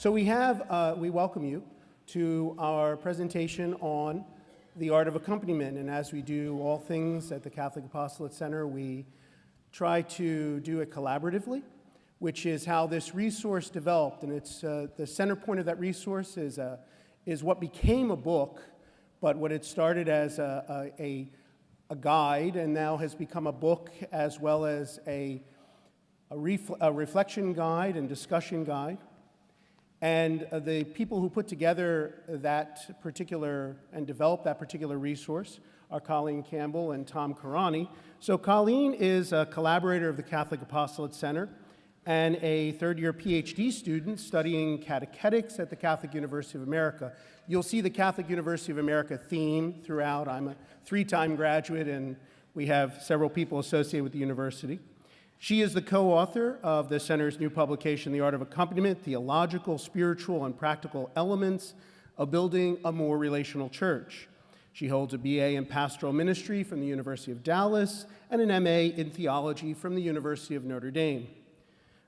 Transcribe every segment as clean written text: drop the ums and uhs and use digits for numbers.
So we welcome you to our presentation on the Art of Accompaniment. And as we do all things at the Catholic Apostolate Center, we try to do it collaboratively, which is how this resource developed. And it's the center point of that resource is what became a book, but what it started as a guide and now has become a book as well as a reflection guide and discussion guide. And the people who put together that particular and developed that particular resource are Colleen Campbell and Tom Carani. So Colleen is a collaborator of the Catholic Apostolate Center and a third-year PhD student studying catechetics at the Catholic University of America. You'll see the Catholic University of America theme throughout. I'm a 3-time graduate, and we have several people associated with the university. She is the co-author of the Center's new publication, The Art of Accompaniment, Theological, Spiritual, and Practical Elements of Building a More Relational Church. She holds a BA in Pastoral Ministry from the University of Dallas and an MA in Theology from the University of Notre Dame.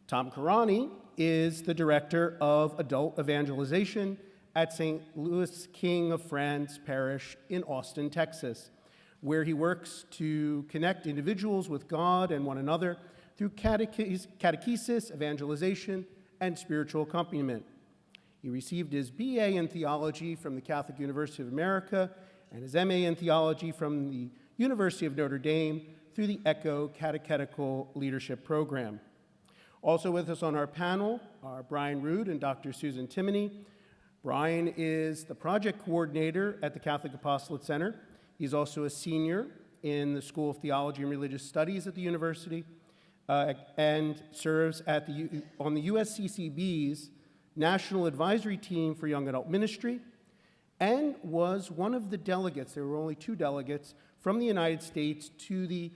Tom Carani is the Director of Adult Evangelization at St. Louis King of France Parish in Austin, Texas, where he works to connect individuals with God and one another through catechesis, evangelization, and spiritual accompaniment. He received his BA in Theology from the Catholic University of America and his MA in Theology from the University of Notre Dame through the ECHO Catechetical Leadership Program. Also with us on our panel are Brian Rhude and Dr. Susan Timoney. Brian is the project coordinator at the Catholic Apostolate Center. He's also a senior in the School of Theology and Religious Studies at the university, and serves on the USCCB's National Advisory Team for Young Adult Ministry, and was one of the delegates, there were only 2 delegates, from the United States to the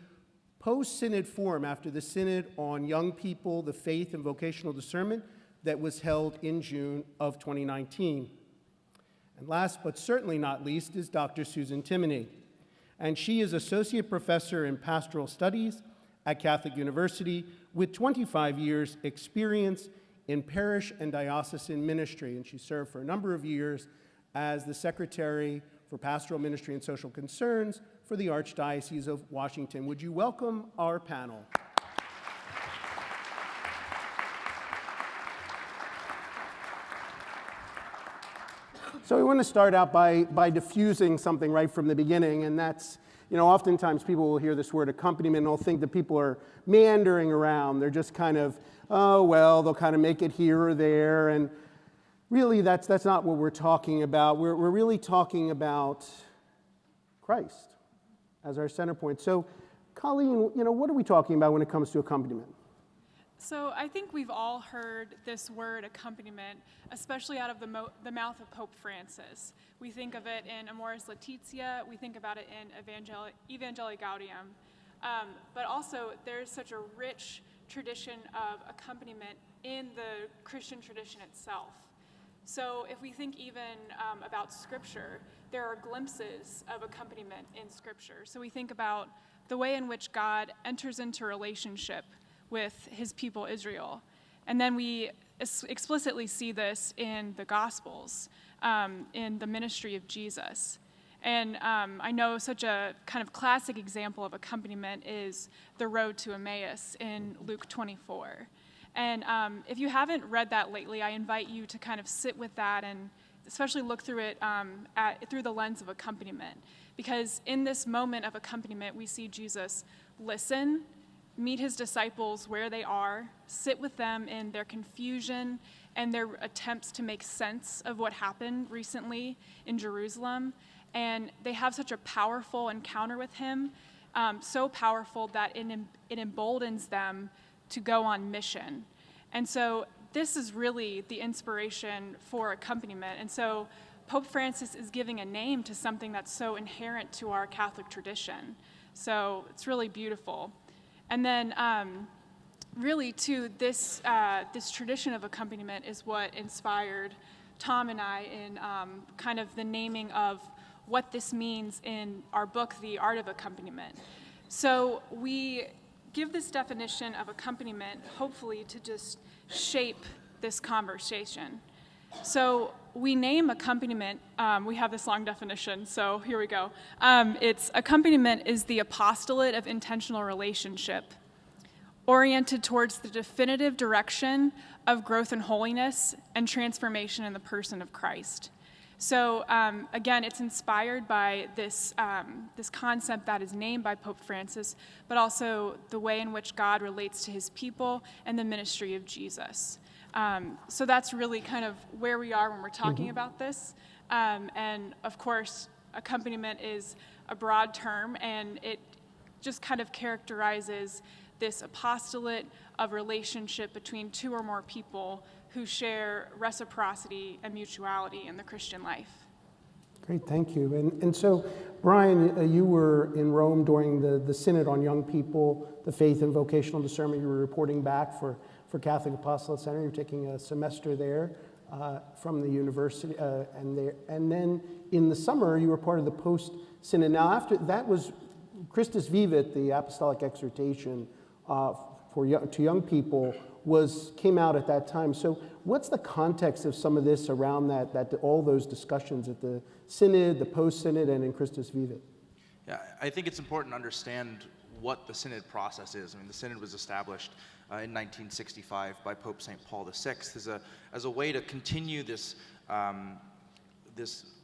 post-synod forum after the Synod on Young People, the Faith, and Vocational Discernment that was held in June of 2019. And last but certainly not least is Dr. Susan Timoney, and she is Associate Professor in Pastoral Studies at Catholic University with 25 years experience in parish and diocesan ministry, and she served for a number of years as the Secretary for Pastoral Ministry and Social Concerns for the Archdiocese of Washington. Would you welcome our panel? So we want to start out by diffusing something right from the beginning, and that's, oftentimes people will hear this word accompaniment and they'll think that people are meandering around. They're just kind of, they'll kind of make it here or there, and really that's not what we're talking about. We're really talking about Christ as our center point. So, Colleen, what are we talking about when it comes to accompaniment? So I think we've all heard this word accompaniment, especially out of the mouth of Pope Francis. We think of it in Amoris Laetitia, we think about it in Evangelii Gaudium, but also there's such a rich tradition of accompaniment in the Christian tradition itself. So if we think even about Scripture, there are glimpses of accompaniment in Scripture. So we think about the way in which God enters into relationship with his people Israel. And then we explicitly see this in the Gospels, in the ministry of Jesus. And I know such a kind of classic example of accompaniment is the road to Emmaus in Luke 24. And if you haven't read that lately, I invite you to kind of sit with that and especially look through it through the lens of accompaniment. Because in this moment of accompaniment, we see Jesus listen, meet his disciples where they are, sit with them in their confusion and their attempts to make sense of what happened recently in Jerusalem. And they have such a powerful encounter with him, so powerful that it emboldens them to go on mission. And so this is really the inspiration for accompaniment. And so Pope Francis is giving a name to something that's so inherent to our Catholic tradition. So it's really beautiful. And then really, too, this tradition of accompaniment is what inspired Tom and I in kind of the naming of what this means in our book, The Art of Accompaniment. So we give this definition of accompaniment, hopefully, to just shape this conversation. So we name accompaniment, we have this long definition, so here we go. It's accompaniment is the apostolate of intentional relationship, oriented towards the definitive direction of growth in holiness and transformation in the person of Christ. So again, it's inspired by this concept that is named by Pope Francis, but also the way in which God relates to his people and the ministry of Jesus. So that's really kind of where we are when we're talking about this. And of course, accompaniment is a broad term, and it just kind of characterizes this apostolate of relationship between two or more people who share reciprocity and mutuality in the Christian life. Great, thank you. And so, Brian, you were in Rome during the Synod on Young People, the Faith and Vocational Discernment. You were reporting back for Catholic Apostolate Center. You're taking a semester there from the university, and then in the summer you were part of the post-Synod. Now, after that was Christus Vivit, the apostolic exhortation to young people, came out at that time. So what's the context of some of this around that all those discussions at the Synod, the post-Synod, and in Christus Vivit? Yeah, I think it's important to understand what the Synod process is. I mean, the Synod was established in 1965 by Pope St. Paul VI as a way to continue this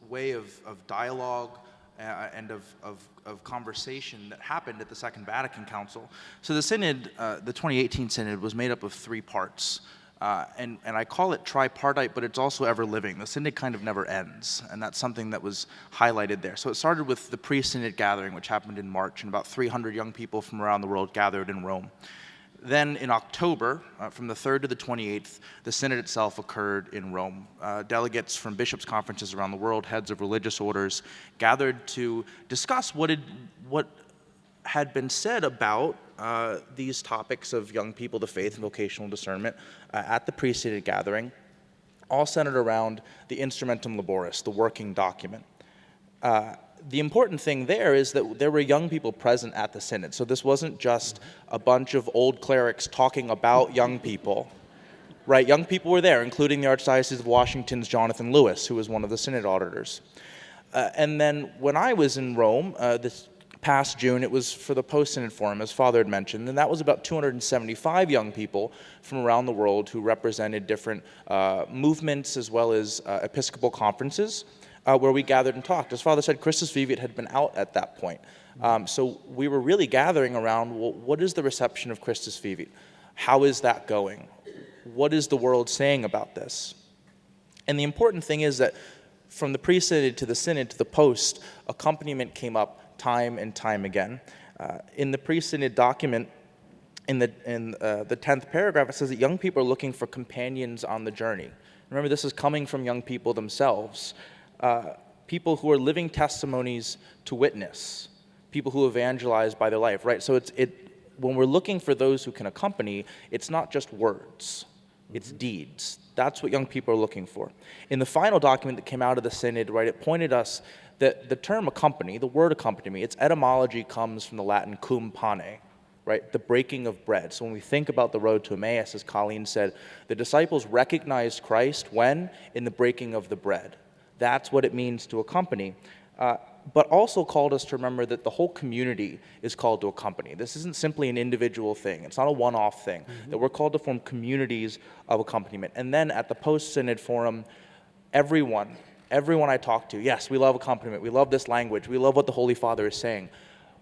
way of dialogue and of conversation that happened at the Second Vatican Council. So the Synod, the 2018 Synod, was made up of three parts. And I call it tripartite, but it's also ever living. The Synod kind of never ends, and that's something that was highlighted there. So it started with the pre-Synod gathering, which happened in March, and about 300 young people from around the world gathered in Rome. Then in October, from the 3rd to the 28th, the Synod itself occurred in Rome. Delegates from bishops' conferences around the world, heads of religious orders, gathered to discuss what had been said about these topics of young people, the faith and vocational discernment at the pre-Synod gathering, all centered around the Instrumentum Laboris, the working document. The important thing there is that there were young people present at the Synod. So this wasn't just a bunch of old clerics talking about young people, right? Young people were there, including the Archdiocese of Washington's Jonathan Lewis, who was one of the Synod auditors. And then when I was in Rome this past June, it was for the post-Synod Forum, as Father had mentioned, and that was about 275 young people from around the world who represented different movements as well as Episcopal conferences. Where we gathered and talked. As Father said, Christus Vivit had been out at that point. So we were really gathering around, well, what is the reception of Christus Vivit? How is that going? What is the world saying about this? And the important thing is that from the pre-Synod to the Synod to the post, accompaniment came up time and time again. In the pre-Synod document, in the 10th paragraph, it says that young people are looking for companions on the journey. Remember, this is coming from young people themselves. People who are living testimonies to witness, people who evangelize by their life, right? So when we're looking for those who can accompany, it's not just words, it's deeds. That's what young people are looking for. In the final document that came out of the Synod, right, it pointed us that the term accompany, the word accompany, its etymology comes from the Latin cum pane, right, the breaking of bread. So when we think about the road to Emmaus, as Colleen said, the disciples recognized Christ when? In the breaking of the bread. That's what it means to accompany, but also called us to remember that the whole community is called to accompany. This isn't simply an individual thing. It's not a one-off thing, that we're called to form communities of accompaniment. And then at the post-Synod Forum, everyone I talk to, yes, we love accompaniment, we love this language, we love what the Holy Father is saying,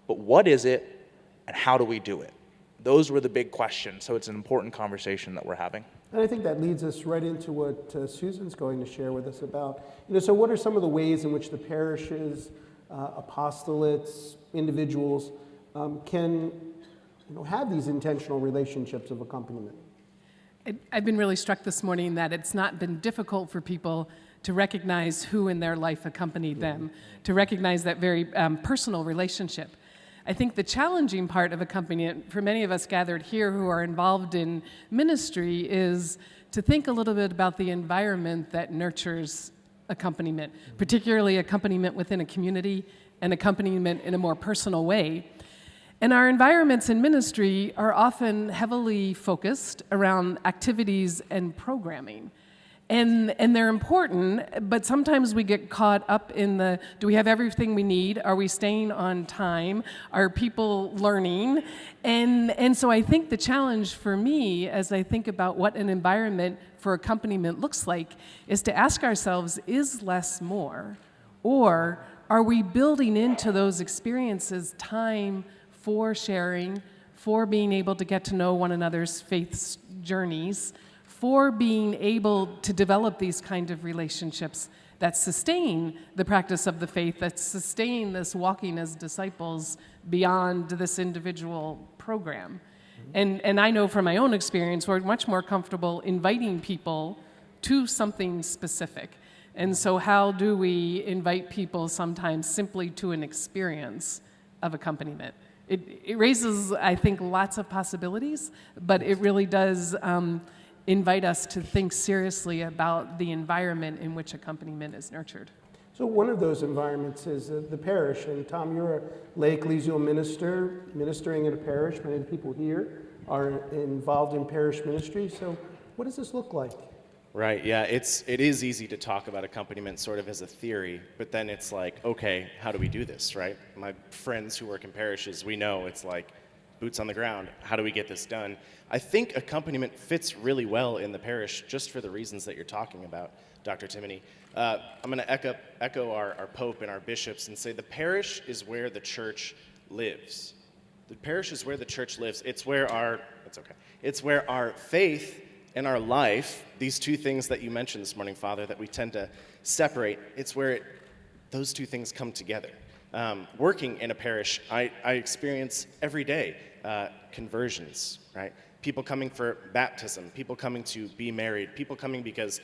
but what is it and how do we do it? Those were the big questions, so it's an important conversation that we're having. And I think that leads us right into what Susan's going to share with us about. So what are some of the ways in which the parishes, apostolates, individuals can have these intentional relationships of accompaniment? I've been really struck this morning that it's not been difficult for people to recognize who in their life accompanied them, to recognize that very personal relationship. I think the challenging part of accompaniment for many of us gathered here who are involved in ministry is to think a little bit about the environment that nurtures accompaniment, particularly accompaniment within a community and accompaniment in a more personal way. And our environments in ministry are often heavily focused around activities and programming. And they're important, but sometimes we get caught up in the, do we have everything we need? Are we staying on time? Are people learning? And so I think the challenge for me, as I think about what an environment for accompaniment looks like, is to ask ourselves, is less more? Or are we building into those experiences time for sharing, for being able to get to know one another's faith journeys, for being able to develop these kind of relationships that sustain the practice of the faith, that sustain this walking as disciples beyond this individual program. And I know from my own experience, we're much more comfortable inviting people to something specific. And so how do we invite people sometimes simply to an experience of accompaniment? It raises, I think, lots of possibilities, but it really does invite us to think seriously about the environment in which accompaniment is nurtured. So one of those environments is the parish, and Tom, you're a lay ecclesial minister, ministering in a parish. Many of the people here are involved in parish ministry. So what does this look like? Right, yeah, it is easy to talk about accompaniment sort of as a theory, but then it's like, okay, how do we do this, right? My friends who work in parishes, we know it's like boots on the ground. How do we get this done? I think accompaniment fits really well in the parish just for the reasons that you're talking about, Dr. Timoney. I'm going to echo our Pope and our bishops and say the parish is where the church lives. The parish is where the church lives. It's where our faith and our life, these two things that you mentioned this morning, Father, that we tend to separate, it's where those two things come together. Working in a parish, I experience every day conversions, right? People coming for baptism, people coming to be married, people coming because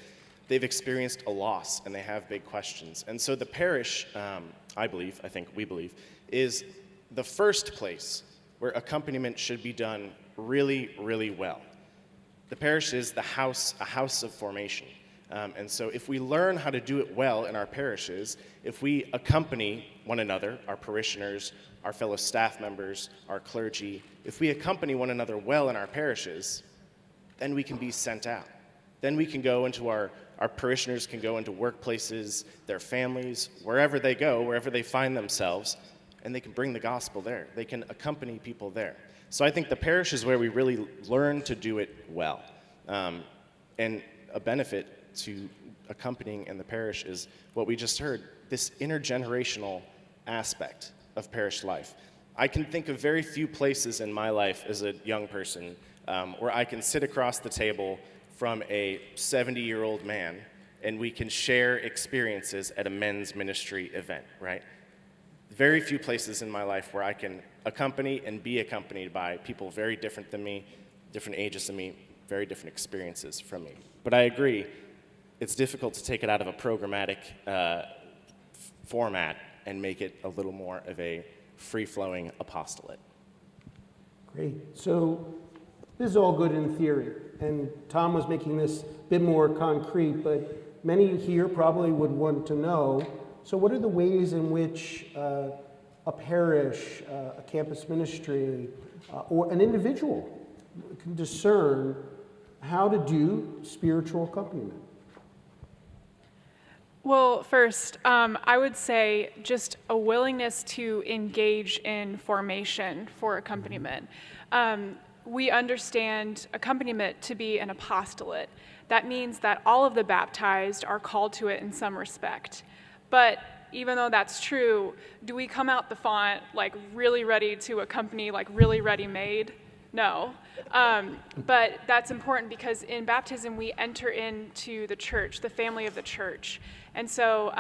they've experienced a loss and they have big questions. And so the parish, we believe, is the first place where accompaniment should be done really, really well. The parish is a house of formation. And so if we learn how to do it well in our parishes, if we accompany one another, our parishioners, our fellow staff members, our clergy, if we accompany one another well in our parishes, then we can be sent out. Then we can go into our parishioners can go into workplaces, their families, wherever they go, wherever they find themselves, and they can bring the gospel there. They can accompany people there. So I think the parish is where we really learn to do it well. And a benefit to accompanying in the parish is what we just heard, this intergenerational aspect of parish life. I can think of very few places in my life as a young person where I can sit across the table from a 70-year-old man and we can share experiences at a men's ministry event, right? Very few places in my life where I can accompany and be accompanied by people very different than me, different ages than me, very different experiences from me. But I agree, it's difficult to take it out of a programmatic format and make it a little more of a free-flowing apostolate. Great. So this is all good in theory, and Tom was making this a bit more concrete, but many here probably would want to know, so what are the ways in which a parish, a campus ministry, or an individual can discern how to do spiritual accompaniment? Well, first, I would say just a willingness to engage in formation for accompaniment. We understand accompaniment to be an apostolate. That means that all of the baptized are called to it in some respect. But even though that's true, do we come out the font like really ready to accompany, like really ready-made? No. But that's important because in baptism we enter into the church, the family of the church. And so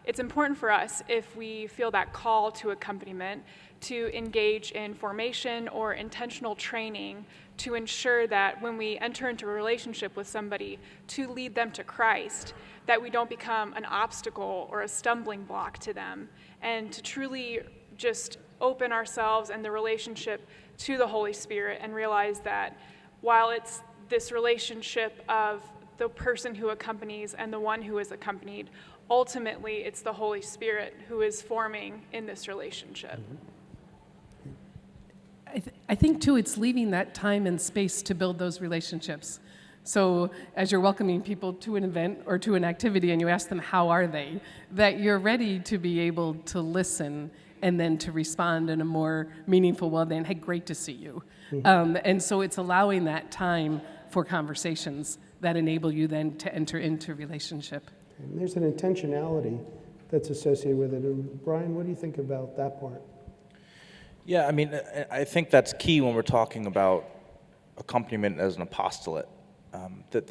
it's important for us, if we feel that call to accompaniment, to engage in formation or intentional training to ensure that when we enter into a relationship with somebody to lead them to Christ, that we don't become an obstacle or a stumbling block to them, and to truly just open ourselves and the relationship to the Holy Spirit and realize that while it's this relationship of the person who accompanies and the one who is accompanied, ultimately it's the Holy Spirit who is forming in this relationship. I think, too, it's leaving that time and space to build those relationships. So as you're welcoming people to an event or to an activity and you ask them, how are they, that you're ready to be able to listen and then to respond in a more meaningful way than, hey, great to see you. And so it's allowing that time for conversations that enable you then to enter into relationship. And there's an intentionality that's associated with it. And Brian, what do you think about that part? Yeah, I mean, I think that's key when we're talking about accompaniment as an apostolate. That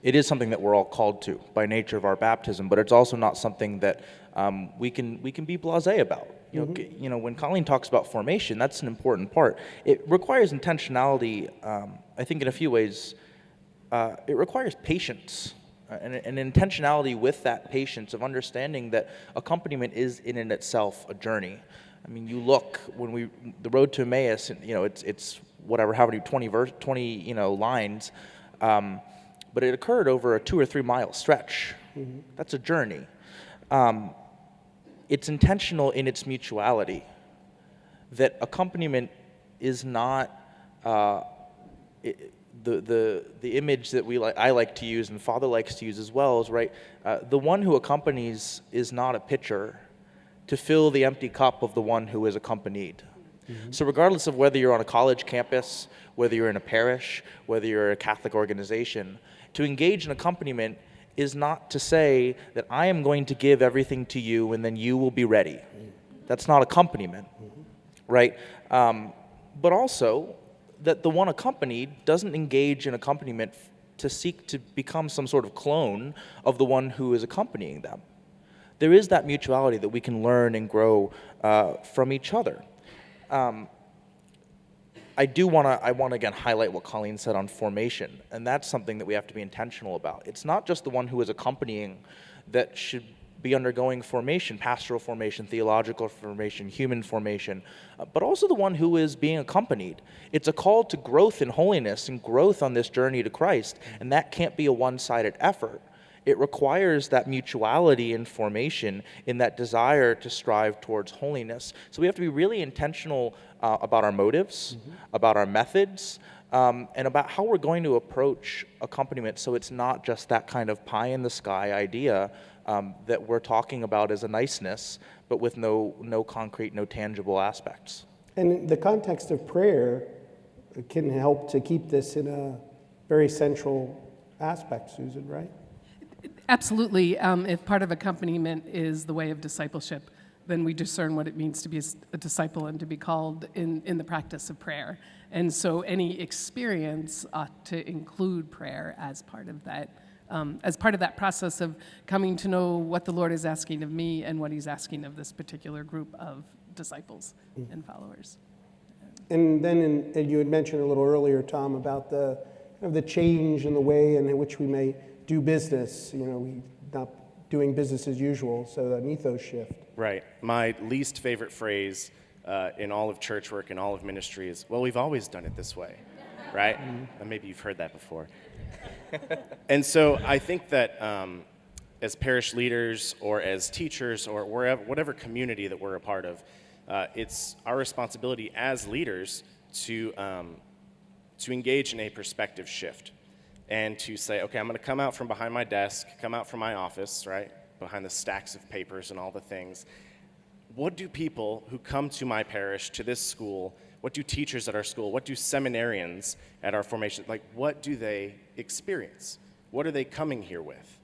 it is something that we're all called to by nature of our baptism, but it's also not something that we can be blasé about. You know, when Colleen talks about formation, that's an important part. It requires intentionality. I think in a few ways, it requires patience. And intentionality with that patience of understanding that accompaniment is in and itself a journey. I mean, you look the road to Emmaus. You know, it's whatever, however, 20 lines, but it occurred over a 2 or 3 mile stretch. That's a journey. It's intentional in its mutuality. That accompaniment is not. The image that I like to use and Father likes to use as well is, right, the one who accompanies is not a pitcher to fill the empty cup of the one who is accompanied. So regardless of whether you're on a college campus, whether you're in a parish, whether you're a Catholic organization, to engage in accompaniment is not to say that I am going to give everything to you and then you will be ready. That's not accompaniment, right? But also, that the one accompanied doesn't engage in accompaniment to seek to become some sort of clone of the one who is accompanying them. There is that mutuality that we can learn and grow from each other. I want to again highlight what Colleen said on formation, and that's something that we have to be intentional about. It's not just the one who is accompanying that should be undergoing formation, pastoral formation, theological formation, human formation, but also the one who is being accompanied. It's a call to growth in holiness and growth on this journey to Christ, and that can't be a one-sided effort. It requires that mutuality in formation, in that desire to strive towards holiness. So we have to be really intentional about our motives, about our methods, and about how we're going to approach accompaniment so it's not just that kind of pie-in-the-sky idea that we're talking about as a niceness, but with no concrete, no tangible aspects. And in the context of prayer, it can help to keep this in a very central aspect, Susan, right? Absolutely. If part of accompaniment is the way of discipleship, then we discern what it means to be a disciple and to be called in the practice of prayer. And so any experience ought to include prayer as part of that process of coming to know what the Lord is asking of me and what he's asking of this particular group of disciples and followers. And then you had mentioned a little earlier, Tom, about the change in the way in which we may do business. You know, we not doing business as usual, so an ethos shift. Right. My least favorite phrase in all of church work and all of ministry is, well, we've always done it this way, right? And maybe you've heard that before. And so I think that as parish leaders or as teachers or whatever community that we're a part of, it's our responsibility as leaders to engage in a perspective shift and to say, okay, I'm going to come out from behind my desk, come out from my office, right, behind the stacks of papers and all the things. What do people who come to my parish, to this school, what do teachers at our school, what do seminarians at our formation, like what do they experience? What are they coming here with?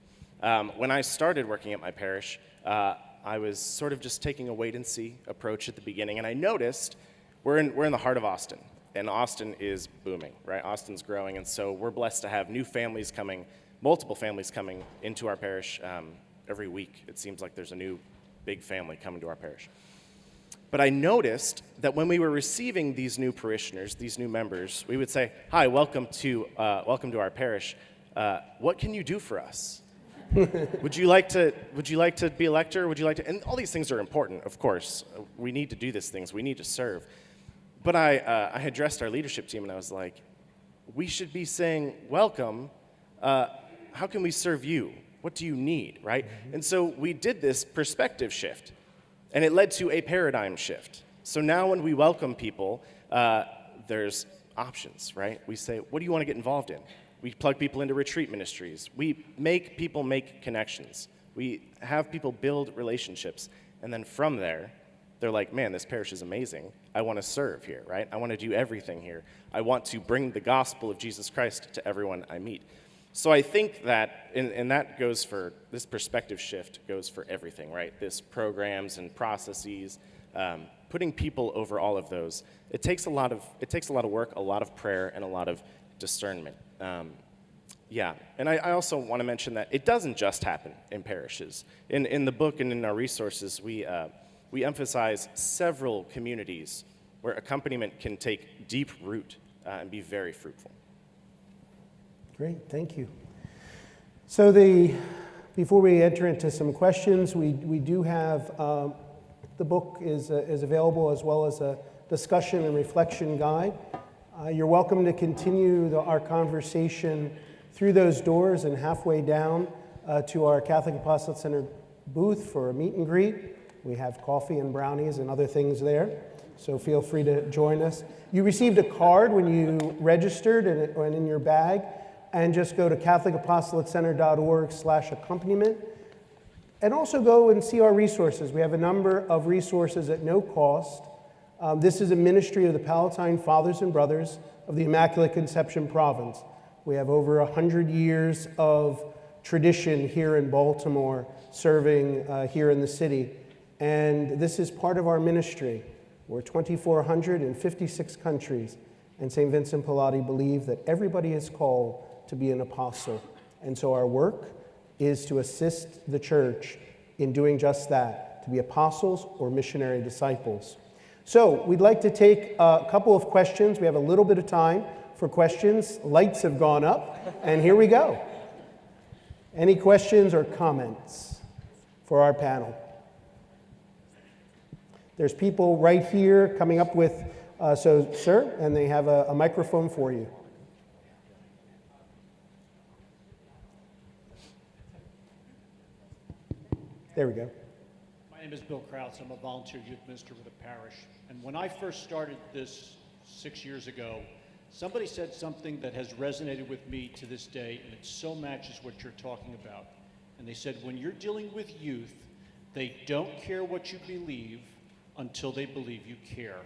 When I started working at my parish, I was sort of just taking a wait-and-see approach at the beginning, and I noticed we're in the heart of Austin, and Austin is booming, right? Austin's growing, and so we're blessed to have new families coming, multiple families coming into our parish every week. It seems like there's a new big family coming to our parish. But I noticed that when we were receiving these new parishioners, these new members, we would say, "Hi, welcome to our parish. What can you do for us? Would you like to be a lector? Would you like to?" And all these things are important, of course. We need to do these things. We need to serve. But I addressed our leadership team, and I was like, "We should be saying, welcome. How can we serve you? What do you need?" Right? And so we did this perspective shift, and it led to a paradigm shift. So now when we welcome people, there's options, right? We say, "What do you want to get involved in? We plug people into retreat ministries. We make people make connections. We have people build relationships. And then from there, they're like, man, this parish is amazing. I want to serve here, right? I want to do everything here. I want to bring the gospel of Jesus Christ to everyone I meet. So I think that, and that goes for, this perspective shift goes for everything, right? This programs and processes, putting people over all of those. It takes a lot of work, a lot of prayer, and a lot of discernment. Yeah, and I also want to mention that it doesn't just happen in parishes. In the book and in our resources, we emphasize several communities where accompaniment can take deep root and be very fruitful. Great, thank you. So before we enter into some questions, we do have, the book is available as well as a discussion and reflection guide. You're welcome to continue our conversation through those doors and halfway down to our Catholic Apostolate Center booth for a meet and greet. We have coffee and brownies and other things there, so feel free to join us. You received a card when you registered and it went in your bag, and just go to CatholicApostolatecenter.org/accompaniment. And also go and see our resources. We have a number of resources at no cost. This is a ministry of the Palatine Fathers and Brothers of the Immaculate Conception Province. We have over 100 years of tradition here in Baltimore, serving here in the city. And this is part of our ministry. We're 2,456 countries. And St. Vincent Pallotti believed that everybody is called to be an apostle. And so our work is to assist the church in doing just that, to be apostles or missionary disciples. So we'd like to take a couple of questions. We have a little bit of time for questions. Lights have gone up, and here we go. Any questions or comments for our panel? There's people right here coming up with, so sir, and they have a microphone for you. There we go. My name is Bill Kraus. I'm a volunteer youth minister with the parish. And when I first started this 6 years ago, somebody said something that has resonated with me to this day, and it so matches what you're talking about. And they said, when you're dealing with youth, they don't care what you believe until they believe you care.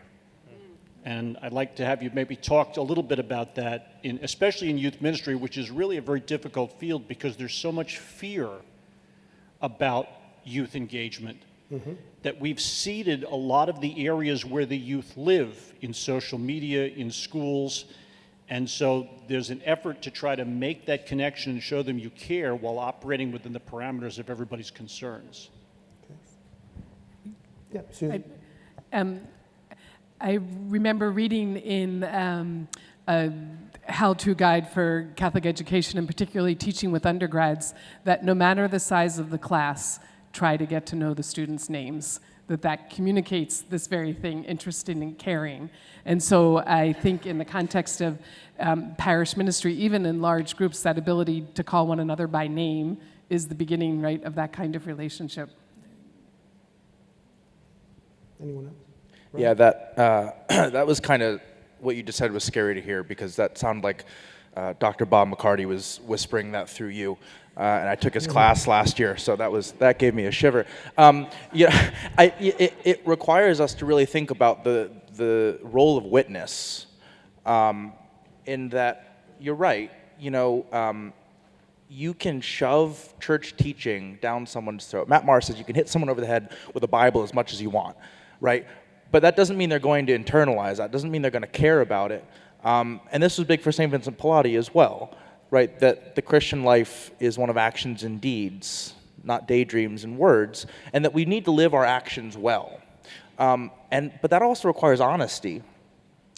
And I'd like to have you maybe talk a little bit about that, especially in youth ministry, which is really a very difficult field because there's so much fear about youth engagement, that we've seeded a lot of the areas where the youth live in social media, in schools, and so there's an effort to try to make that connection and show them you care while operating within the parameters of everybody's concerns. Yeah, Susan. I remember reading in a how-to guide for Catholic education, and particularly teaching with undergrads, that no matter the size of the class, try to get to know the students' names, that communicates this very thing, interested and caring. And so I think in the context of parish ministry, even in large groups, that ability to call one another by name is the beginning, right, of that kind of relationship. Anyone else? Right. Yeah, that that was kind of what you just said was scary to hear, because that sounded like Dr. Bob McCarty was whispering that through you. And I took his class last year, so that gave me a shiver. It requires us to really think about the role of witness. In that, you're right. You can shove church teaching down someone's throat. Matt Maher says you can hit someone over the head with a Bible as much as you want, right? But that doesn't mean they're going to internalize that. Doesn't mean they're going to care about it. And this was big for St. Vincent Pallotti as well. Right, that the Christian life is one of actions and deeds, not daydreams and words, and that we need to live our actions well. But that also requires honesty,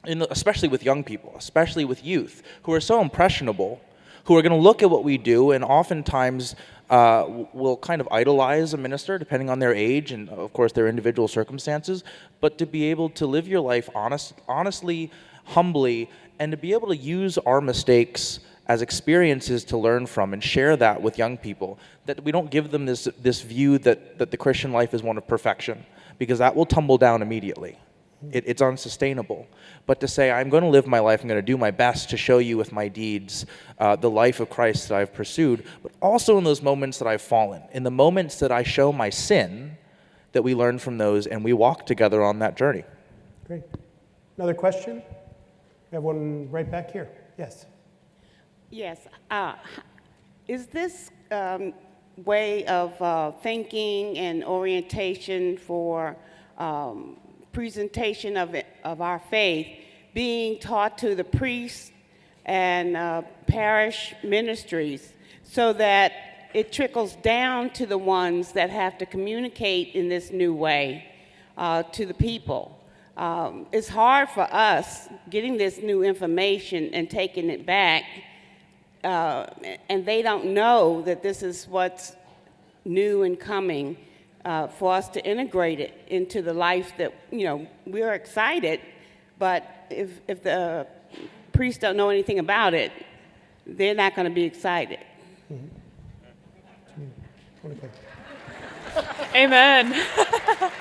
especially with young people, especially with youth, who are so impressionable, who are going to look at what we do and oftentimes will kind of idolize a minister, depending on their age and, of course, their individual circumstances. But to be able to live your life honestly, humbly, and to be able to use our mistakes as experiences to learn from and share that with young people, that we don't give them this view that the Christian life is one of perfection, because that will tumble down immediately. It's unsustainable. But to say, I'm going to live my life, I'm going to do my best to show you with my deeds the life of Christ that I've pursued, but also in those moments that I've fallen, in the moments that I show my sin, that we learn from those and we walk together on that journey. Great. Another question? We have one right back here. Yes. Yes. Is this way of thinking and orientation for presentation of our faith being taught to the priests and parish ministries so that it trickles down to the ones that have to communicate in this new way to the people? It's hard for us getting this new information and taking it back, and they don't know that this is what's new and coming, for us to integrate it into the life that, we're excited, but if the priests don't know anything about it, they're not going to be excited. Amen.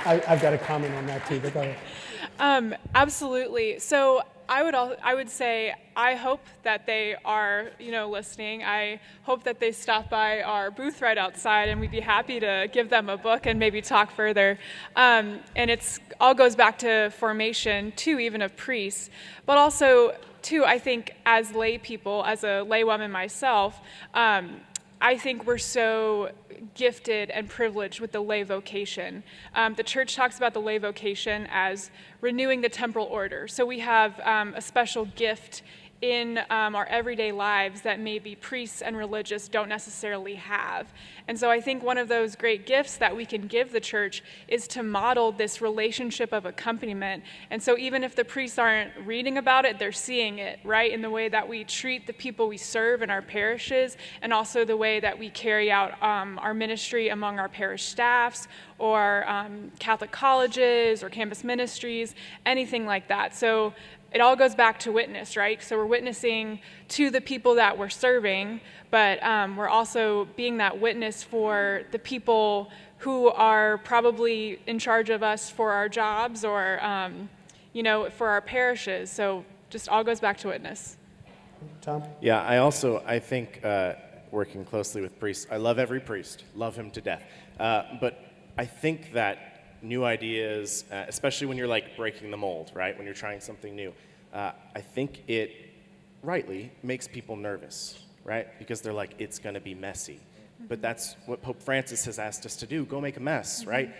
I've got a comment on that too, but go ahead. Absolutely. So I would say I hope that they are, listening. I hope that they stop by our booth right outside, and we'd be happy to give them a book and maybe talk further. And it's all goes back to formation too, even of priests, but also too, I think as lay people, as a lay woman myself, I think we're so gifted and privileged with the lay vocation. The church talks about the lay vocation as renewing the temporal order. So we have a special gift in our everyday lives that maybe priests and religious don't necessarily have. And so I think one of those great gifts that we can give the church is to model this relationship of accompaniment. And so even if the priests aren't reading about it, they're seeing it, right? In the way that we treat the people we serve in our parishes, and also the way that we carry out our ministry among our parish staffs, or Catholic colleges, or campus ministries, anything like that. So it all goes back to witness, right? So we're witnessing to the people that we're serving, but we're also being that witness for the people who are probably in charge of us for our jobs, or, for our parishes. So just all goes back to witness. Tom? Yeah, I think working closely with priests, I love every priest, love him to death. But I think that new ideas, especially when you're like breaking the mold, right? When you're trying something new, I think it rightly makes people nervous, right? Because they're like, it's going to be messy. But that's what Pope Francis has asked us to do: go make a mess, right?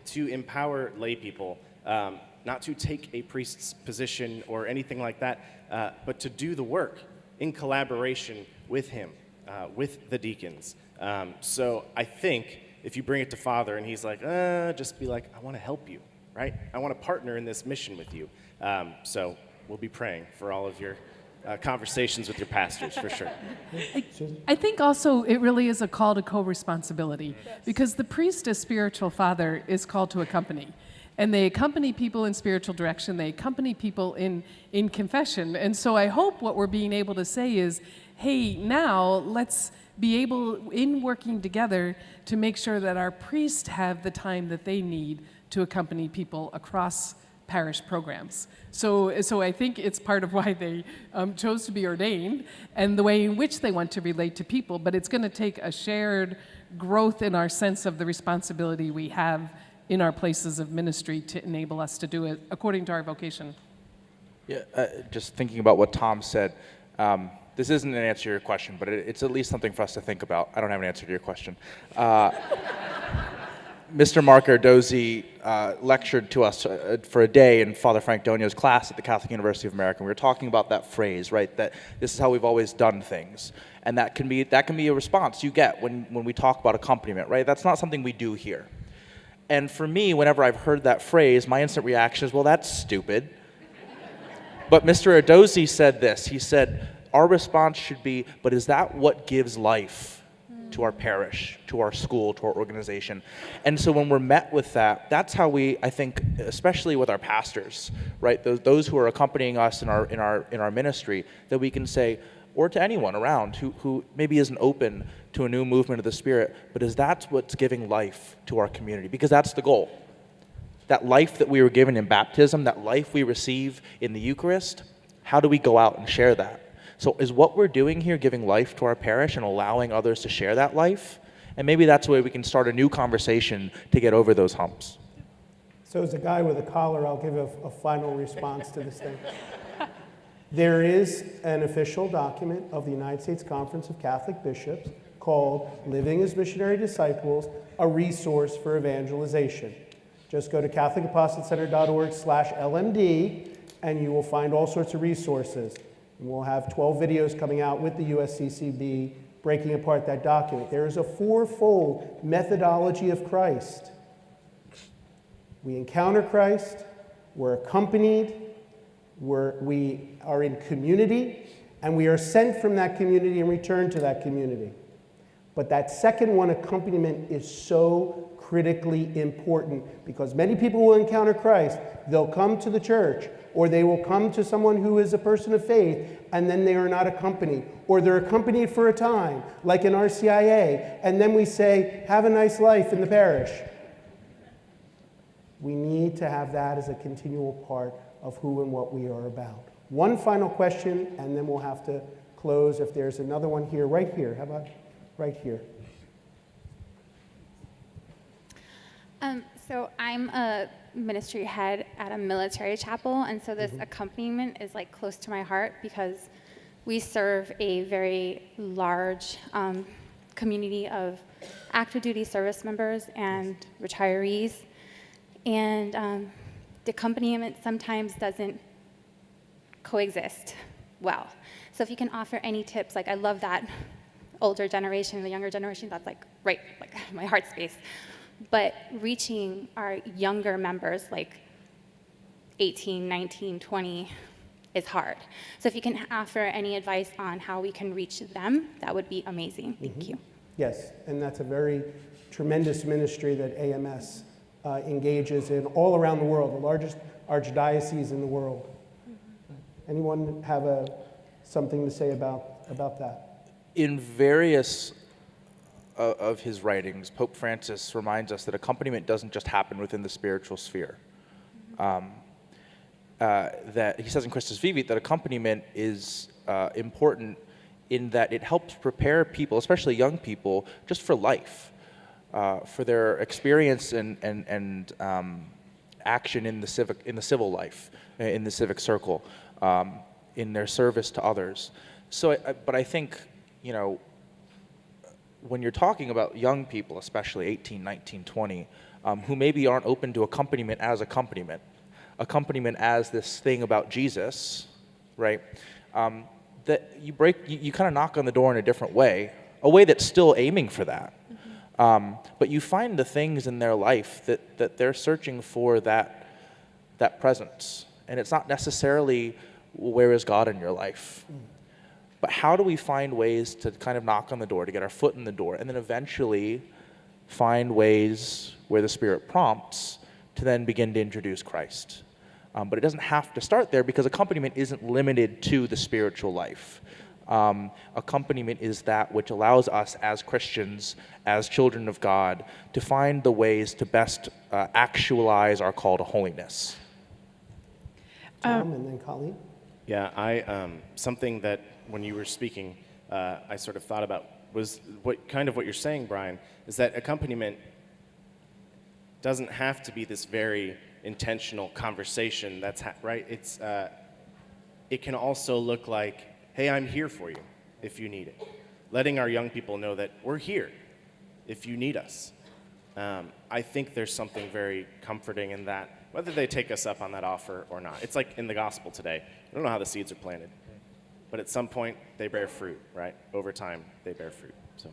To empower lay people, not to take a priest's position or anything like that, but to do the work in collaboration with him, with the deacons. So I think if you bring it to Father and he's like, just be like, I want to help you, right? I want to partner in this mission with you. So we'll be praying for all of your conversations with your pastors, for sure. I think also it really is a call to co-responsibility, because the priest as spiritual father is called to accompany. And they accompany people in spiritual direction, they accompany people in confession. And so I hope what we're being able to say is, hey, now let's be able, in working together, to make sure that our priests have the time that they need to accompany people across parish programs. So I think it's part of why they chose to be ordained, and the way in which they want to relate to people. But it's going to take a shared growth in our sense of the responsibility we have in our places of ministry to enable us to do it according to our vocation. Yeah, just thinking about what Tom said, this isn't an answer to your question, but it's at least something for us to think about. I don't have an answer to your question. Mr. Mark Ardozzi lectured to us for a day in Father Frank Donio's class at the Catholic University of America. We were talking about that phrase, right? That this is how we've always done things, and that can be a response you get when we talk about accompaniment, right? That's not something we do here. And for me, whenever I've heard that phrase, my instant reaction is, well, that's stupid. But Mr. Ardozzi said this. He said, our response should be, but is that what gives life to our parish, to our school, to our organization? And so when we're met with that, that's how we, I think, especially with our pastors, right? Those who are accompanying us in our ministry, that we can say, or to anyone around who maybe isn't open to a new movement of the Spirit, but is that what's giving life to our community? Because that's the goal. that life that we were given in baptism, that life we receive in the Eucharist, how do we go out and share that? So is what we're doing here giving life to our parish and allowing others to share that life? And maybe that's the way we can start a new conversation to get over those humps. So as a guy with a collar, I'll give a final response to this thing. There is an official document of the United States Conference of Catholic Bishops called Living as Missionary Disciples, a resource for evangelization. Just go to CatholicApostolatecenter.org/LMD and you will find all sorts of resources. And we'll have 12 videos coming out with the USCCB breaking apart that document. There is a fourfold methodology of Christ. We encounter Christ, we're accompanied, we are in community, and we are sent from that community and return to that community. But that second one, accompaniment, is so critically important because many people will encounter Christ, they'll come to the church, or they will come to someone who is a person of faith, and then they are not accompanied. Or they're accompanied for a time, like in RCIA, and then we say, have a nice life in the parish. We need to have that as a continual part of who and what we are about. One final question, and then we'll have to close. If there's another one here, right here. How about right here? So I'm a ministry head at a military chapel, and so this accompaniment is like close to my heart because we serve a very large community of active duty service members and retirees, and the accompaniment sometimes doesn't coexist well. So if you can offer any tips, like I love that older generation, the younger generation, that's like right, like my heart space. But reaching our younger members, like 18, 19, 20, is hard. So if you can offer any advice on how we can reach them, that would be amazing. Thank you. Yes, and that's a very tremendous ministry that AMS engages in all around the world, the largest archdiocese in the world. Anyone have something to say about that? In various of his writings, Pope Francis reminds us that accompaniment doesn't just happen within the spiritual sphere. That he says in Christus Vivit that accompaniment is important in that it helps prepare people, especially young people, just for life, for their experience and action in the civil life, in the civic circle, in their service to others. So, but I think, you know, when you're talking about young people, especially 18, 19, 20, who maybe aren't open to accompaniment as accompaniment as this thing about Jesus, right? That you kind of knock on the door in a different way, a way that's still aiming for that. But you find the things in their life that they're searching for that presence. And it's not necessarily, where is God in your life? But how do we find ways to kind of knock on the door, to get our foot in the door, and then eventually find ways where the Spirit prompts to then begin to introduce Christ? But it doesn't have to start there because accompaniment isn't limited to the spiritual life. Accompaniment is that which allows us as Christians, as children of God, to find the ways to best actualize our call to holiness. Tom, and then Colleen. Yeah, something that when you were speaking, I sort of thought about was what you're saying, Brian, is that accompaniment doesn't have to be this very intentional conversation. That's right. It can also look like, hey, I'm here for you if you need it. Letting our young people know that we're here if you need us. I think there's something very comforting in that, whether they take us up on that offer or not. It's like in the gospel today. I don't know how the seeds are planted, but at some point they bear fruit, right? Over time they bear fruit. So,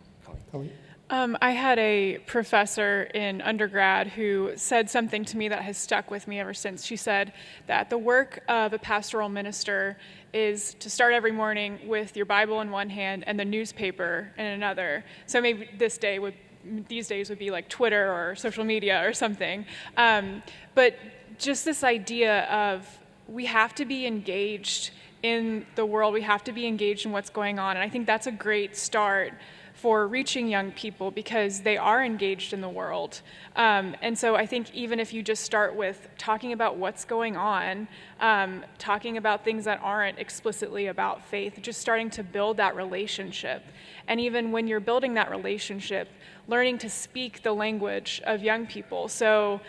Colleen. I had a professor in undergrad who said something to me that has stuck with me ever since. She said that the work of a pastoral minister is to start every morning with your Bible in one hand and the newspaper in another. So maybe these days would be like Twitter or social media or something. But just this idea of we have to be engaged in the world, we have to be engaged in what's going on. And I think that's a great start for reaching young people because they are engaged in the world. And so I think even if you just start with talking about what's going on, talking about things that aren't explicitly about faith, just starting to build that relationship. And even when you're building that relationship, learning to speak the language of young people. So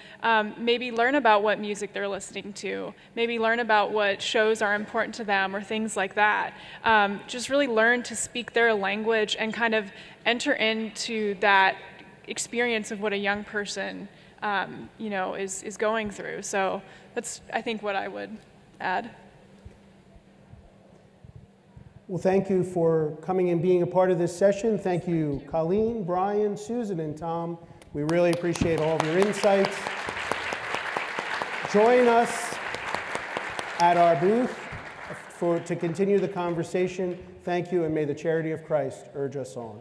maybe learn about what music they're listening to, maybe learn about what shows are important to them or things like that. Just really learn to speak their language and kind of enter into that experience of what a young person is going through. So that's, I think, what I would add. Well, thank you for coming and being a part of this session. Thank you, Colleen, Brian, Susan, and Tom. We really appreciate all of your insights. Join us at our booth to continue the conversation. Thank you, and may the charity of Christ urge us on.